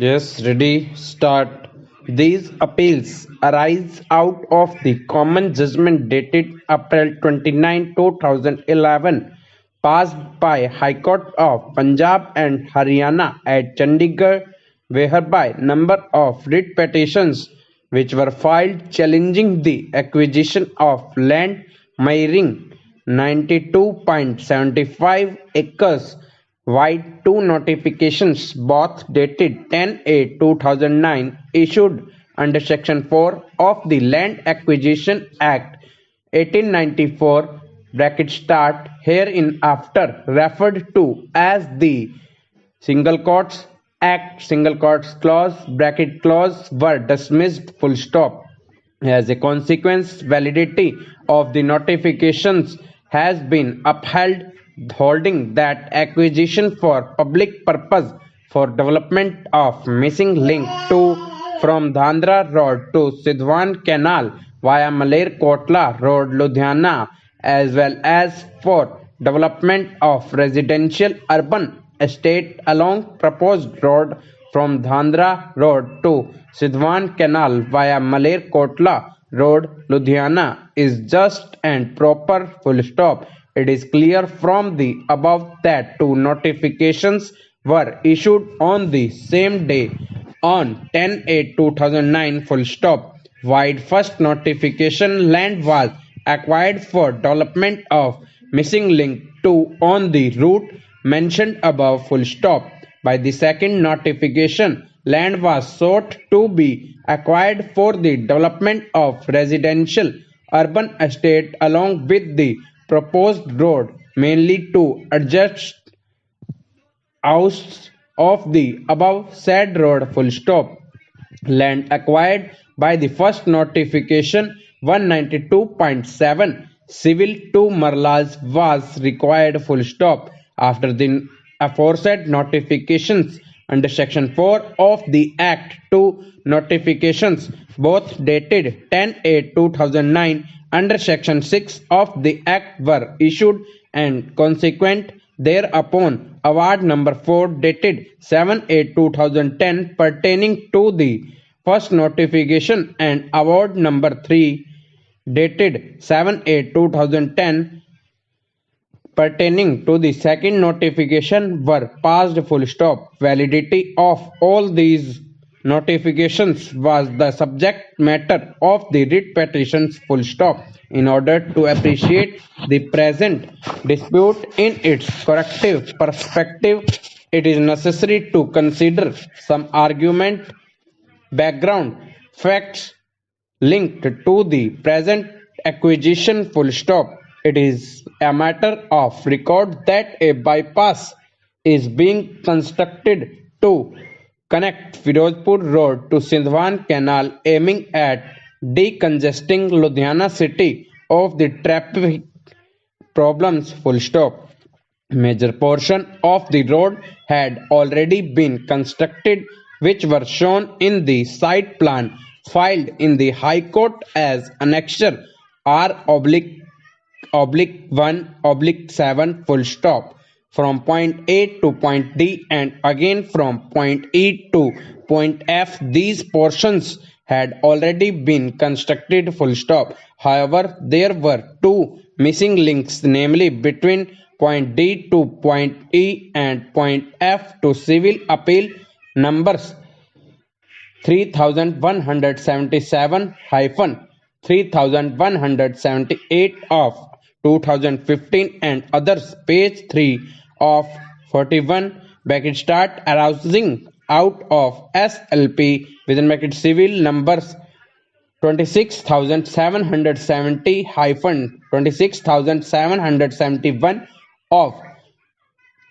Yes, ready, start. These appeals arise out of the common judgment dated April 29, 2011, passed by High Court of Punjab and Haryana at Chandigarh, whereby number of writ petitions which were filed challenging the acquisition of land measuring 92.75 acres wide. Two notifications, both dated 10/8/2009, issued under Section 4 of the Land Acquisition Act 1894 (start hereinafter referred to as the Single Courts Act, Single Courts Clause (clause) were dismissed. Full stop. As a consequence, validity of the notifications has been upheld, holding that acquisition for public purpose for development of missing link 2 from Dhandra Road to Sidhwan Canal via Malerkotla Road, Ludhiana, as well as for development of residential urban estate along proposed road from Dhandra Road to Sidhwan Canal via Malerkotla Road, Ludhiana is just and proper. Full stop. It is clear from the above that two notifications were issued on the same day on 10/8/2009. Full stop. While first notification land was acquired for development of missing link 2 on the route mentioned above. Full stop. By the second notification, land was sought to be acquired for the development of residential urban estate along with the proposed road, mainly to adjust ousts of the above said road. Full stop. Land acquired by the first notification 192.7 civil to Marlas was required. Full stop. After the aforesaid notifications under Section 4 of the Act, two notifications, both dated 10/8/2009 under Section 6 of the Act, were issued, and consequent thereupon, Award Number 4 dated 7/8/2010 pertaining to the first notification and Award Number 3 dated 7/8/2010 pertaining to the second notification were passed. Full stop. Validity of all these notifications was the subject matter of the writ petitions. Full stop. In order to appreciate the present dispute in its corrective perspective, it is necessary to consider some argument background facts linked to the present acquisition. Full stop. It is a matter of record that a bypass is being constructed to connect Firozpur Road to Sindhwan Canal, aiming at decongesting Ludhiana city of the traffic problems. Full stop. Major portion of the road had already been constructed, which were shown in the site plan filed in the High Court as Annexure R/1/7. Full stop. From point A to point D and again from point E to point F, these portions had already been constructed. Full stop. However, there were two missing links, namely between point D to point E and point F to civil appeal numbers 3177-3178 of 2015 and others, page 3 of 41 arising out of SLP civil numbers 26,770-26,771 of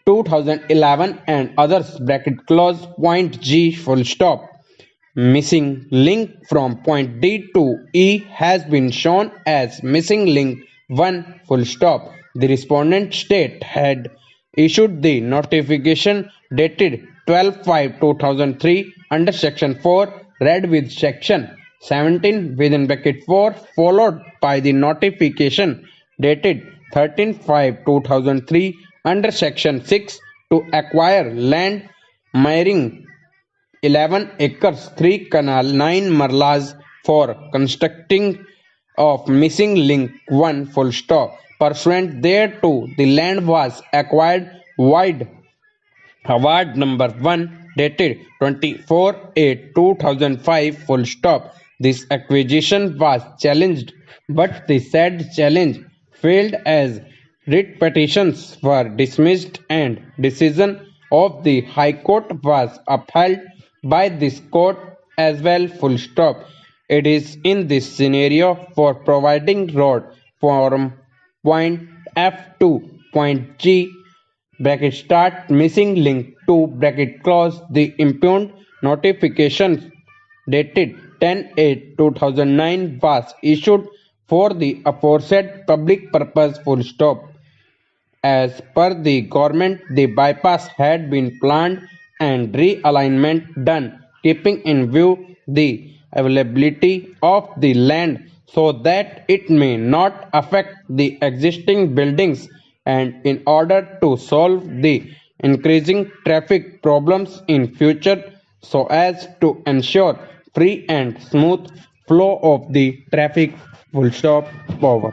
2011 and others, clause point G. Full stop. Missing link from point D to E has been shown as missing link 1. Full stop. The respondent state had issued the notification dated 12/5/2003 under Section 4, read with Section 17 (4), followed by the notification dated 13/5/2003 under Section 6 to acquire land measuring 11 acres, 3 canal, 9 marlas for constructing of missing link 1 full stop. Pursuant thereto, the land was acquired wide award number 1 dated 24/8/2005 full stop. This acquisition was challenged, but the said challenge failed as writ petitions were dismissed and decision of the High Court was upheld by this court as well full stop. It is in this scenario for providing road from point F to point G bracket start missing link to bracket close the impugned notification dated 10/8/2009 was issued for the aforesaid public purpose full stop. As per the government, the bypass had been planned and realignment done, keeping in view the availability of the land so that it may not affect the existing buildings and in order to solve the increasing traffic problems in future so as to ensure free and smooth flow of the traffic full stop over.